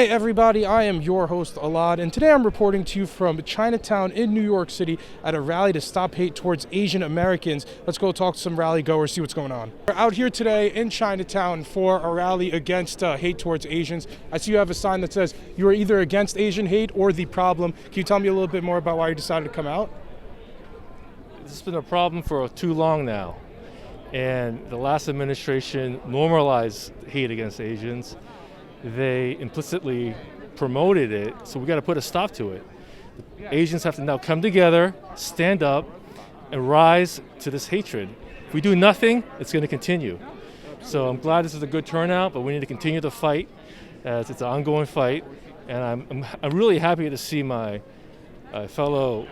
Hey everybody, I am your host Alad, and today I'm reporting to you from Chinatown in New York City at a rally to stop hate towards Asian Americans. Let's go talk to some rally goers, see what's going on. We're out here today in Chinatown for a rally against hate towards Asians. I see you have a sign that says you are either against Asian hate or the problem. Can you tell me a little bit more about why you decided to come out? This has been a problem for too long now, and the last administration normalized hate against Asians. They implicitly promoted it, so we got to put a stop to it. Asians have to now come together, stand up, and rise to this hatred. If we do nothing, it's going to continue. So I'm glad this is a good turnout, but we need to continue to fight, as it's an ongoing fight. And I'm really happy to see my fellow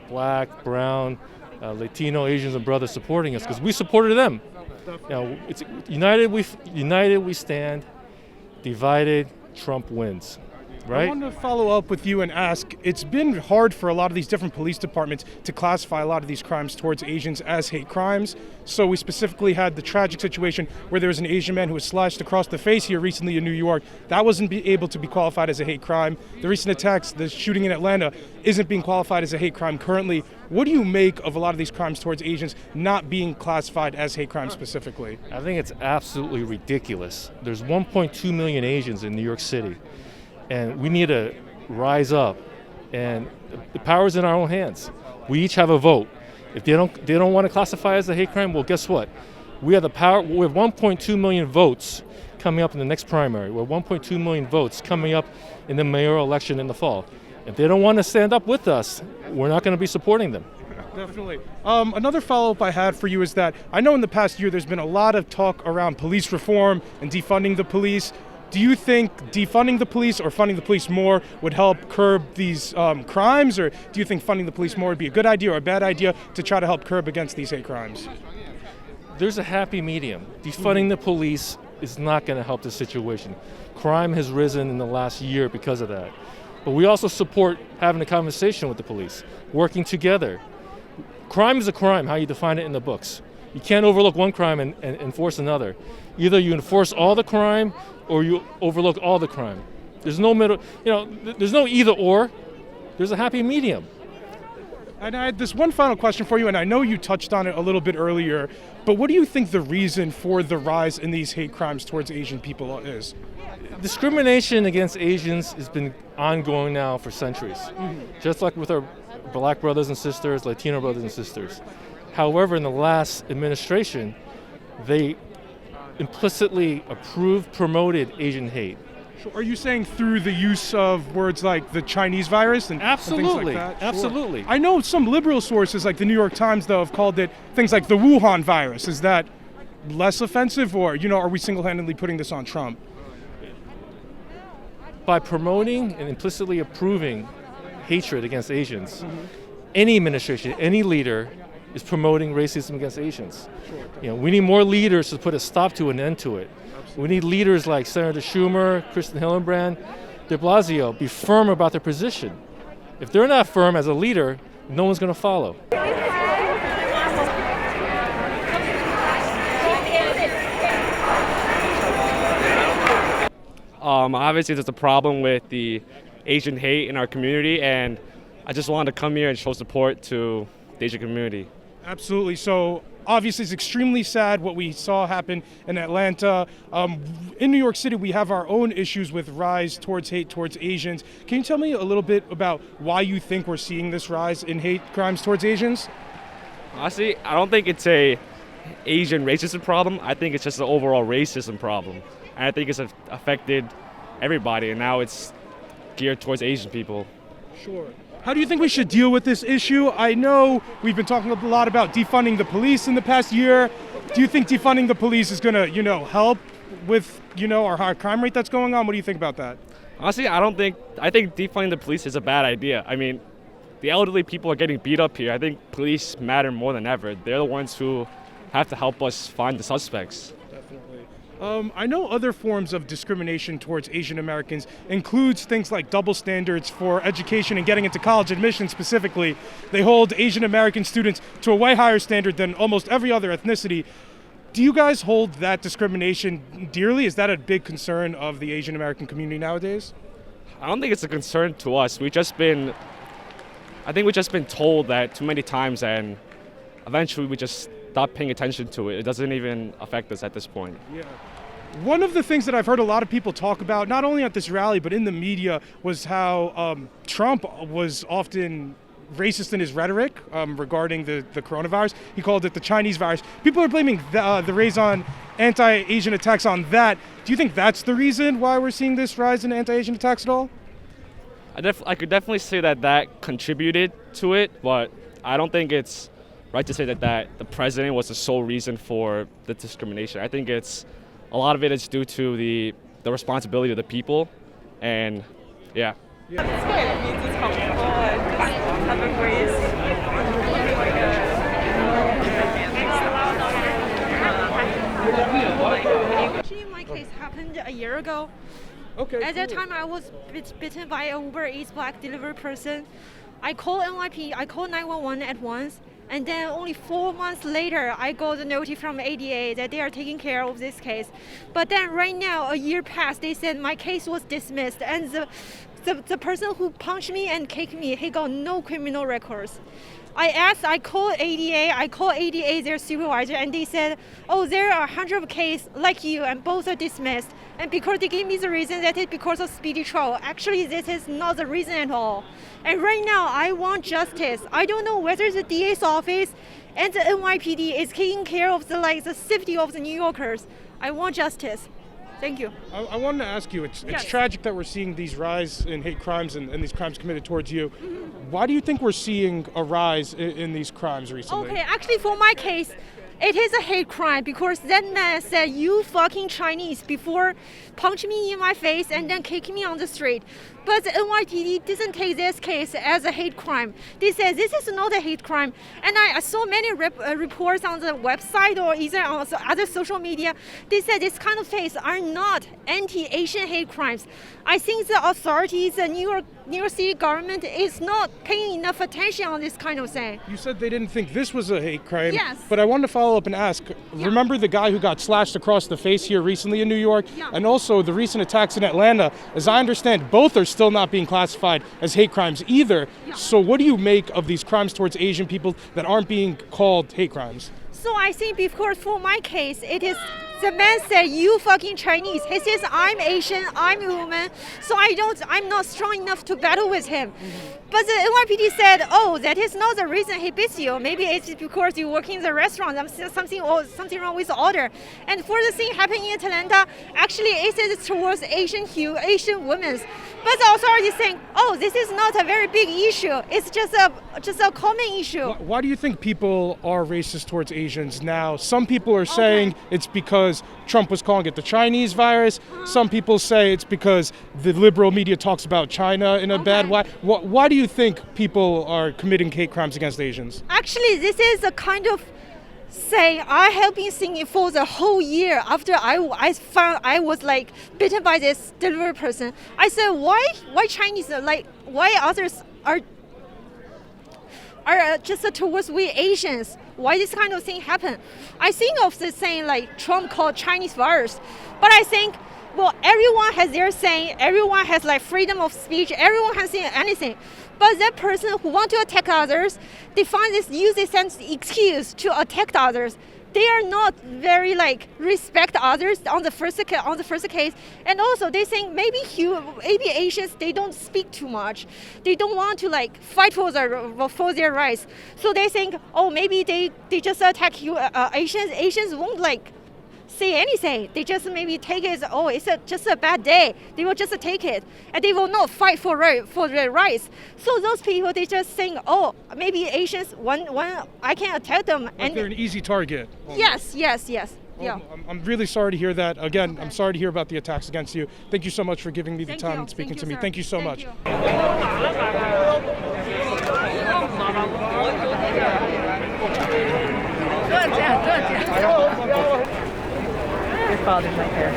Black, Brown, Latino, Asians, and brothers supporting us, because we supported them. You know, it's united we stand. Divided, Trump wins, right? I want to follow up with you and ask, it's been hard for a lot of these different police departments to classify a lot of these crimes towards Asians as hate crimes. So we specifically had the tragic situation where there was an Asian man who was slashed across the face here recently in New York. That wasn't able to be qualified as a hate crime. The recent attacks, the shooting in Atlanta, isn't being qualified as a hate crime currently. What do you make of a lot of these crimes towards Asians not being classified as hate crimes specifically? I think it's absolutely ridiculous. There's 1.2 million Asians in New York City, and we need to rise up, and the power's in our own hands. We each have a vote. If they don't want to classify as a hate crime, well, guess what? We have the power. We have 1.2 million votes coming up in the next primary. We have 1.2 million votes coming up in the mayoral election in the fall. If they don't want to stand up with us, we're not going to be supporting them. Definitely. Another follow-up I had for you is that I know in the past year there's been a lot of talk around police reform and defunding the police. Do you think defunding the police or funding the police more would help curb these crimes, or do you think funding the police more would be a good idea or a bad idea to try to help curb against these hate crimes? There's a happy medium. Defunding the police is not going to help the situation. Crime has risen in the last year because of that. But we also support having a conversation with the police, working together. Crime is a crime, how you define it in the books. You can't overlook one crime and enforce another. Either you enforce all the crime or you overlook all the crime. There's no middle, there's no either or. There's a happy medium. And I had this one final question for you, and I know you touched on it a little bit earlier, but what do you think the reason for the rise in these hate crimes towards Asian people is? Discrimination against Asians has been ongoing now for centuries, just like with our Black brothers and sisters, Latino brothers and sisters. However, in the last administration, they implicitly promoted Asian hate. So are you saying through the use of words like the Chinese virus and Absolutely. and things like that? Absolutely. Sure. I know some liberal sources like the New York Times, though, have called it things like the Wuhan virus. Is that less offensive, or are we single-handedly putting this on Trump? By promoting and implicitly approving hatred against Asians, any administration, any leader is promoting racism against Asians. Sure. We need more leaders to put a stop to an end to it. Absolutely. We need leaders like Senator Schumer, Kristen Hillenbrand, de Blasio be firm about their position. If they're not firm as a leader, no one's going to follow. Obviously, there's a problem with the Asian hate in our community, and I just wanted to come here and show support to the Asian community. Absolutely. So obviously it's extremely sad what we saw happen in Atlanta. In New York City, we have our own issues with rise towards hate towards Asians. Can you tell me a little bit about why you think we're seeing this rise in hate crimes towards Asians? Honestly, I don't think it's a Asian racism problem. I think it's just an overall racism problem. And I think it's affected everybody, and now it's geared towards Asian people. Sure. How do you think we should deal with this issue? I know we've been talking a lot about defunding the police in the past year. Do you think defunding the police is going to, help with, our high crime rate that's going on? What do you think about that? Honestly, I think defunding the police is a bad idea. I mean, the elderly people are getting beat up here. I think police matter more than ever. They're the ones who have to help us find the suspects. Definitely. I know other forms of discrimination towards Asian Americans includes things like double standards for education and getting into college admission specifically. They hold Asian American students to a way higher standard than almost every other ethnicity. Do you guys hold that discrimination dearly? Is that a big concern of the Asian American community nowadays? I don't think it's a concern to us. I think we've just been told that too many times, and eventually we just stop paying attention to it. It doesn't even affect us at this point. Yeah. One of the things that I've heard a lot of people talk about, not only at this rally, but in the media, was how Trump was often racist in his rhetoric regarding the coronavirus. He called it the Chinese virus. People are blaming the rise on anti-Asian attacks on that. Do you think that's the reason why we're seeing this rise in anti-Asian attacks at all? I could definitely say that contributed to it, but I don't think it's right to say that the president was the sole reason for the discrimination. I think a lot of it is due to the responsibility of the people, and yeah. It's good. It means it's comfortable and have a Actually, my case happened a year ago. Okay. At that time, I was bitten by a Uber Eats black delivery person. I called NYP, I called 911 at once, and then only 4 months later, I got a notice from ADA that they are taking care of this case. But then right now, a year passed, they said my case was dismissed, and the person who punched me and kicked me, he got no criminal records. I called ADA, their supervisor, and they said, oh, there are 100 cases like you, and both are dismissed. And because they gave me the reason that it's because of speedy trial. Actually, this is not the reason at all. And right now, I want justice. I don't know whether the DA's office and the NYPD is taking care of the safety of the New Yorkers. I want justice. Thank you. I wanted to ask you, it's tragic that we're seeing these rise in hate crimes and these crimes committed towards you. Mm-hmm. Why do you think we're seeing a rise in these crimes recently? Okay, actually for my case, it is a hate crime because that man said, you fucking Chinese, before punching me in my face and then kicking me on the street. But the NYPD doesn't take this case as a hate crime. They said this is not a hate crime. And I saw many reports on the website or either on other social media. They said this kind of cases are not anti-Asian hate crimes. I think the authorities, the New York City government is not paying enough attention on this kind of thing. You said they didn't think this was a hate crime. Yes. But I wanted to follow up and ask, remember the guy who got slashed across the face here recently in New York? Yeah. And also the recent attacks in Atlanta. As I understand, both are still not being classified as hate crimes either. Yeah. So what do you make of these crimes towards Asian people that aren't being called hate crimes? So I think because for my case, it is the man said, you fucking Chinese. He says, I'm Asian, I'm a woman, so I'm not strong enough to battle with him. Mm-hmm. But the NYPD said, oh, that is not the reason he beats you. Maybe it's because you work in the restaurant, something wrong with the order. And for the thing happening in Atlanta, actually it is towards Asian women. But the authority is saying, oh, this is not a very big issue. It's just a common issue. Why do you think people are racist towards Asians now? Some people are saying it's because Trump was calling it the Chinese virus. Some people say it's because the liberal media talks about China in a bad way. Why do you think people are committing hate crimes against Asians? Actually, this is a kind of saying I have been singing for the whole year after I found I was like bitten by this delivery person. I said, why Chinese, like why others are just towards we Asians? Why this kind of thing happen? I think of the saying like Trump called Chinese virus, but I think, well, everyone has their saying, everyone has like freedom of speech, everyone can say anything. But that person who want to attack others, they use this excuse to attack others. They are not very like respect others on the first case, and also they think maybe Asians, they don't speak too much, they don't want to like fight for their rights. So they think, oh, maybe they just attack you Asians. Asians won't like say anything. They just maybe take it as, oh, it's just a bad day. They will just take it, and they will not fight for their rights. So those people, they just think, oh, maybe Asians, one I can attack them. And they're an easy target. Yes. Yeah. I'm really sorry to hear that. Again, I'm sorry to hear about the attacks against you. Thank you so much for giving me the time and speaking to me. Thank you so much. Your father's right there.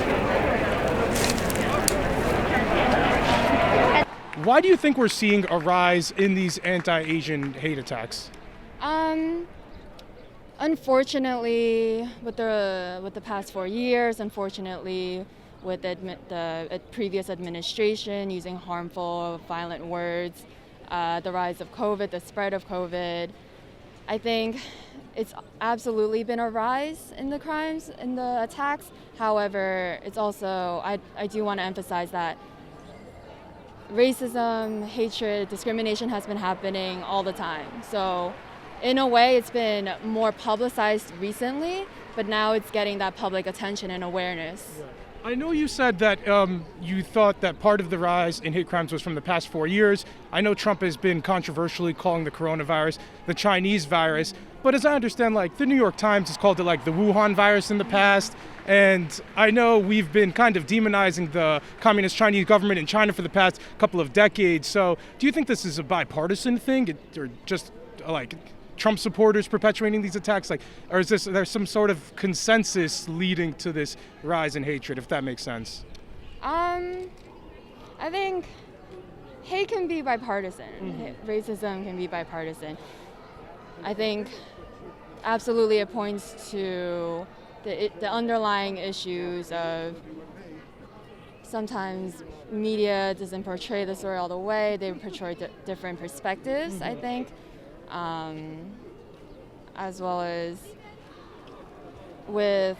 Why do you think we're seeing a rise in these anti-Asian hate attacks? Unfortunately, with the past 4 years, unfortunately, with the previous administration using harmful, violent words, the rise of COVID, the spread of COVID, I think it's absolutely been a rise in the crimes, in the attacks. However, it's also, I do want to emphasize that racism, hatred, discrimination has been happening all the time. So in a way, it's been more publicized recently, but now it's getting that public attention and awareness. I know you said that you thought that part of the rise in hate crimes was from the past 4 years. I know Trump has been controversially calling the coronavirus the Chinese virus, but as I understand, like the New York Times has called it like the Wuhan virus in the past. And I know we've been kind of demonizing the communist Chinese government in China for the past couple of decades. So do you think this is a bipartisan thing, or just like Trump supporters perpetuating these attacks, or is there's some sort of consensus leading to this rise in hatred, if that makes sense? I think hate can be bipartisan. Racism can be bipartisan. I think absolutely it points to the underlying issues of sometimes media doesn't portray the story all the way. They portray different perspectives, I think. As well as with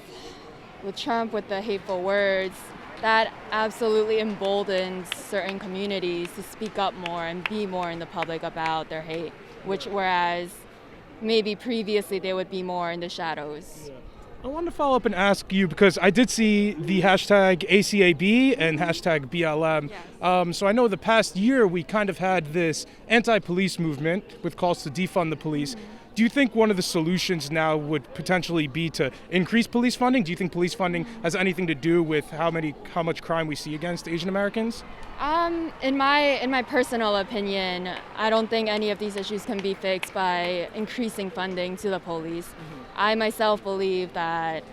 Trump, with the hateful words, that absolutely emboldens certain communities to speak up more and be more in the public about their hate, whereas maybe previously they would be more in the shadows. I wanted to follow up and ask you, because I did see the hashtag ACAB and hashtag BLM. Yes. So I know the past year we kind of had this anti-police movement with calls to defund the police. Do you think one of the solutions now would potentially be to increase police funding? Do you think police funding has anything to do with how much crime we see against Asian Americans? In my personal opinion, I don't think any of these issues can be fixed by increasing funding to the police. I myself believe that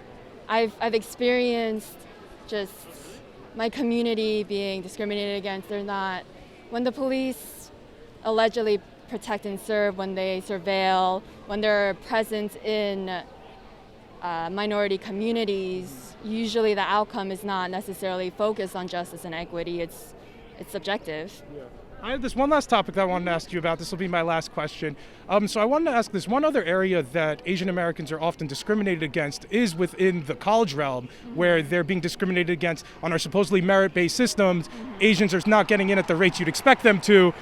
I've experienced just my community being discriminated against. When the police allegedly protect and serve, when they surveil, when they're present in minority communities, usually the outcome is not necessarily focused on justice and equity. It's subjective. I have this one last topic that I wanted to ask you about. This will be my last question. So I wanted to ask this one other area that Asian Americans are often discriminated against is within the college realm, where they're being discriminated against on our supposedly merit-based systems. Asians are not getting in at the rates you'd expect them to,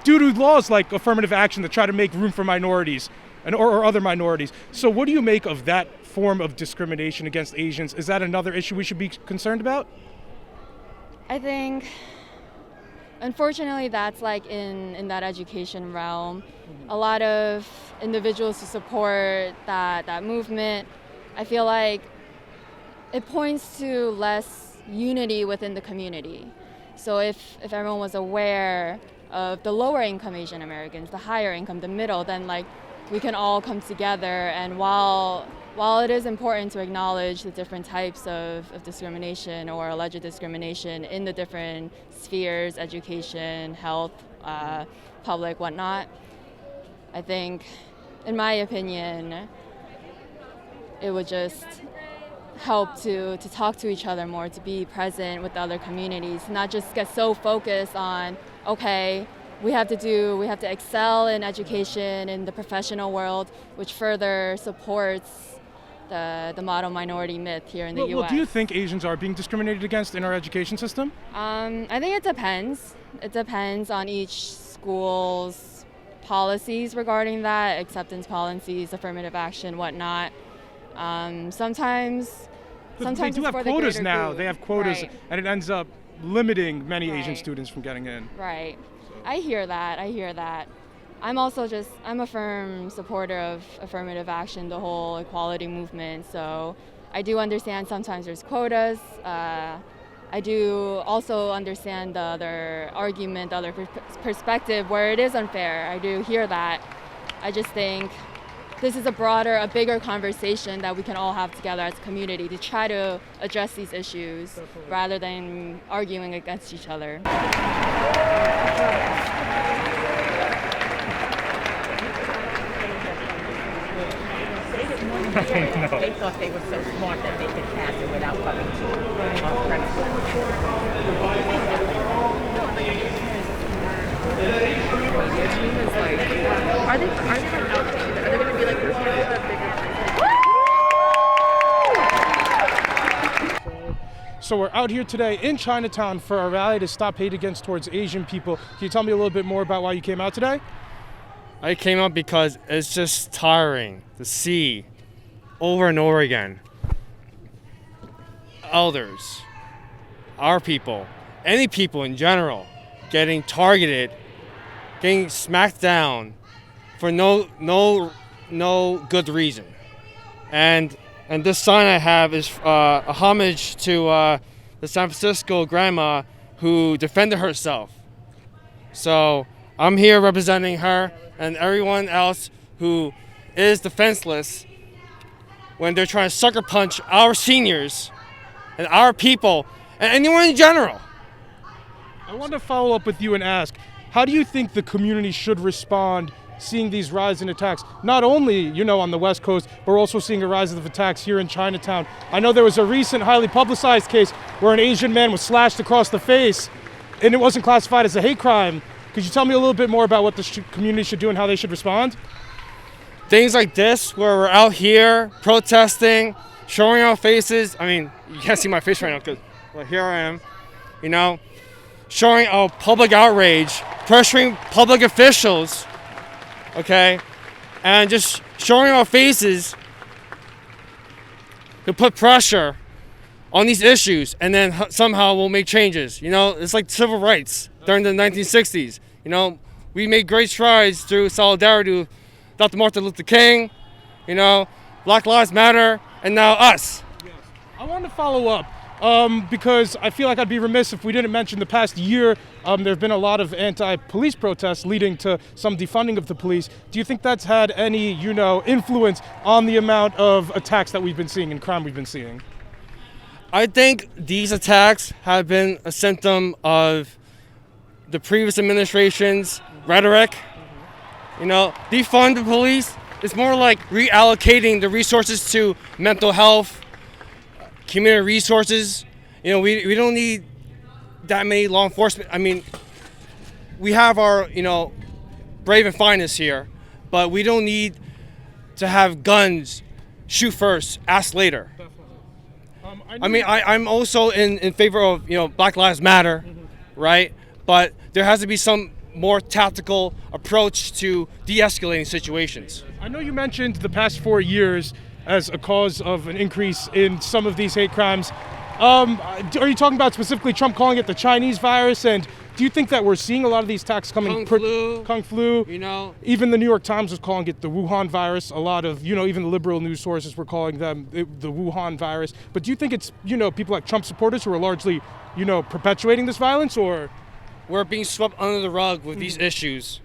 due to laws like affirmative action that try to make room for minorities or other minorities. So what do you make of that form of discrimination against Asians? Is that another issue we should be concerned about? I think, unfortunately, that's like in that education realm. A lot of individuals who support that movement, I feel like it points to less unity within the community. So if everyone was aware of the lower income Asian Americans, the higher income, the middle, then like we can all come together. And while it is important to acknowledge the different types of discrimination or alleged discrimination in the different spheres, education, health, public, whatnot, I think, in my opinion, it would just help to talk to each other more, to be present with the other communities, not just get so focused on, okay, we have to excel in education, in the professional world, which further supports the model minority myth here in the U.S. Well, do you think Asians are being discriminated against in our education system? I think it depends. It depends on each school's policies regarding that, acceptance policies, affirmative action, whatnot. Sometimes they do it's have for the quotas greater now. good. They have quotas, Right. and it ends up limiting many Asian Right. students from getting in. Right. I hear that. I'm a firm supporter of affirmative action, the whole equality movement. So I do understand sometimes there's quotas. I do also understand the other argument, the other perspective where it is unfair. I do hear that. I just think this is a bigger conversation that we can all have together as a community to try to address these issues rather than arguing against each other. They thought they were so smart that they could pass it without coming to our Are they like out? Are they gonna be like we're here for the bigger So we're out here today in Chinatown for a rally to stop hate against towards Asian people. Can you tell me a little bit more about why you came out today? I came out because it's just tiring to see over and over again elders, our people, any people in general, getting targeted, getting smacked down for no good reason. And this sign I have is a homage to the San Francisco grandma who defended herself. So I'm here representing her and everyone else who is defenseless when they're trying to sucker punch our seniors and our people and anyone in general. I want to follow up with you and ask, how do you think the community should respond seeing these rise in attacks, not only, on the West Coast, but we're also seeing a rise of attacks here in Chinatown? I know there was a recent highly publicized case where an Asian man was slashed across the face and it wasn't classified as a hate crime. Could you tell me a little bit more about what the community should do and how they should respond? Things like this, where we're out here protesting, showing our faces. I mean, you can't see my face right now because here I am, showing our public outrage, pressuring public officials, okay, and just showing our faces to put pressure on these issues, and then somehow we'll make changes. It's like civil rights during the 1960s. We made great strides through solidarity with Dr. Martin Luther King, Black Lives Matter, and now us. Yes. I want to follow up because I feel like I'd be remiss if we didn't mention the past year there have been a lot of anti-police protests leading to some defunding of the police. Do you think that's had any, influence on the amount of attacks that we've been seeing and crime we've been seeing? I think these attacks have been a symptom of the previous administration's rhetoric. Defund the police is more like reallocating the resources to mental health, community resources. We don't need that many law enforcement. I mean, we have our, brave and finest here, but we don't need to have guns, shoot first, ask later. I'm also in favor of, Black Lives Matter, right? But there has to be some more tactical approach to de-escalating situations. I know you mentioned the past 4 years as a cause of an increase in some of these hate crimes. Are you talking about specifically Trump calling it the Chinese virus? And do you think that we're seeing a lot of these attacks coming? Kung flu. Even the New York Times was calling it the Wuhan virus. A lot of, even the liberal news sources were calling them the Wuhan virus. But do you think it's, people like Trump supporters who are largely, perpetuating this violence, or? We're being swept under the rug with these issues,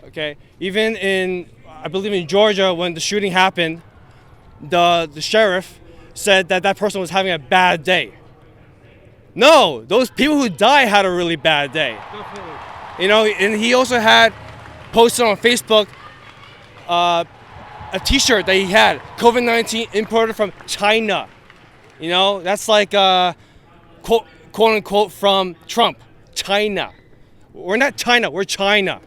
okay? Even I believe in Georgia, when the shooting happened, the sheriff said that person was having a bad day. No, those people who died had a really bad day. Definitely. And he also had posted on Facebook a T-shirt that he had, COVID-19 imported from China. That's like quote unquote from Trump, China. We're not China, we're China.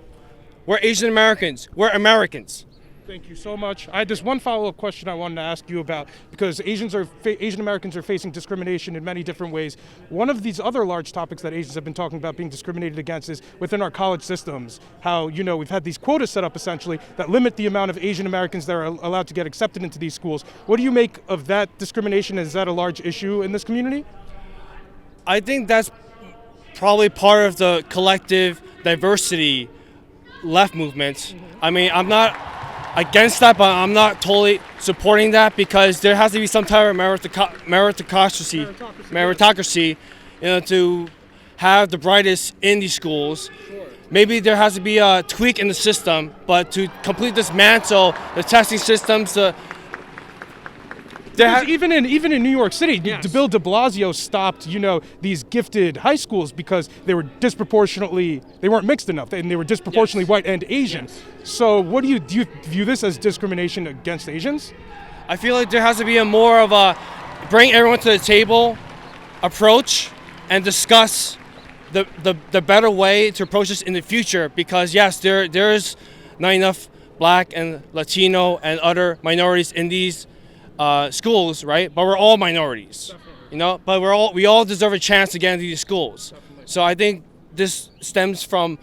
We're Asian Americans, we're Americans. Thank you so much. I had this one follow-up question I wanted to ask you about, because Asian Americans are facing discrimination in many different ways. One of these other large topics that Asians have been talking about being discriminated against is within our college systems. How, we've had these quotas set up essentially that limit the amount of Asian Americans that are allowed to get accepted into these schools. What do you make of that discrimination? Is that a large issue in this community? I think that's probably part of the collective diversity left movement. I mean, I'm not against that, but I'm not totally supporting that, because there has to be some type of meritocracy, to have the brightest in these schools. Sure. Maybe there has to be a tweak in the system, but to completely dismantle the testing systems, even in New York City, yes. Bill de Blasio stopped, these gifted high schools because they weren't mixed enough, and they were disproportionately yes. white and Asian. Yes. So do you view this as discrimination against Asians? I feel like there has to be a more of a bring everyone to the table approach and discuss the better way to approach this in the future, because yes, there's not enough Black and Latino and other minorities in these schools, right? But we're all minorities, you know. But we all deserve a chance to get into these schools. So I think this stems from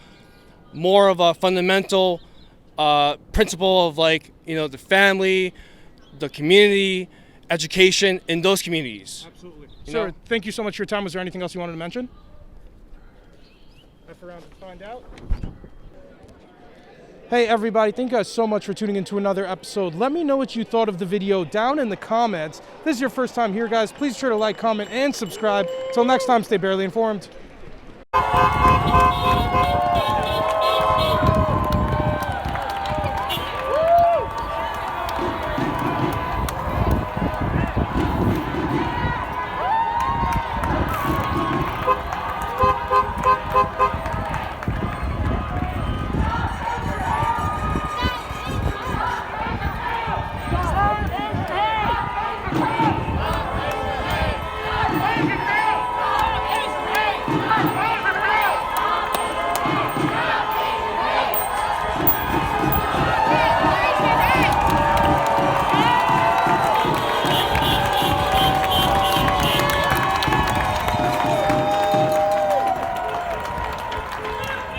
more of a fundamental principle of, like, you know, the family, the community, education in those communities. Absolutely. You Sir, know? thank you so much for your time. Was there anything else you wanted to mention? F around to find out. Hey everybody, thank you guys so much for tuning into another episode. Let me know what you thought of the video down in the comments. If this is your first time here, guys, please be sure to like, comment, and subscribe. Until next time, stay barely informed.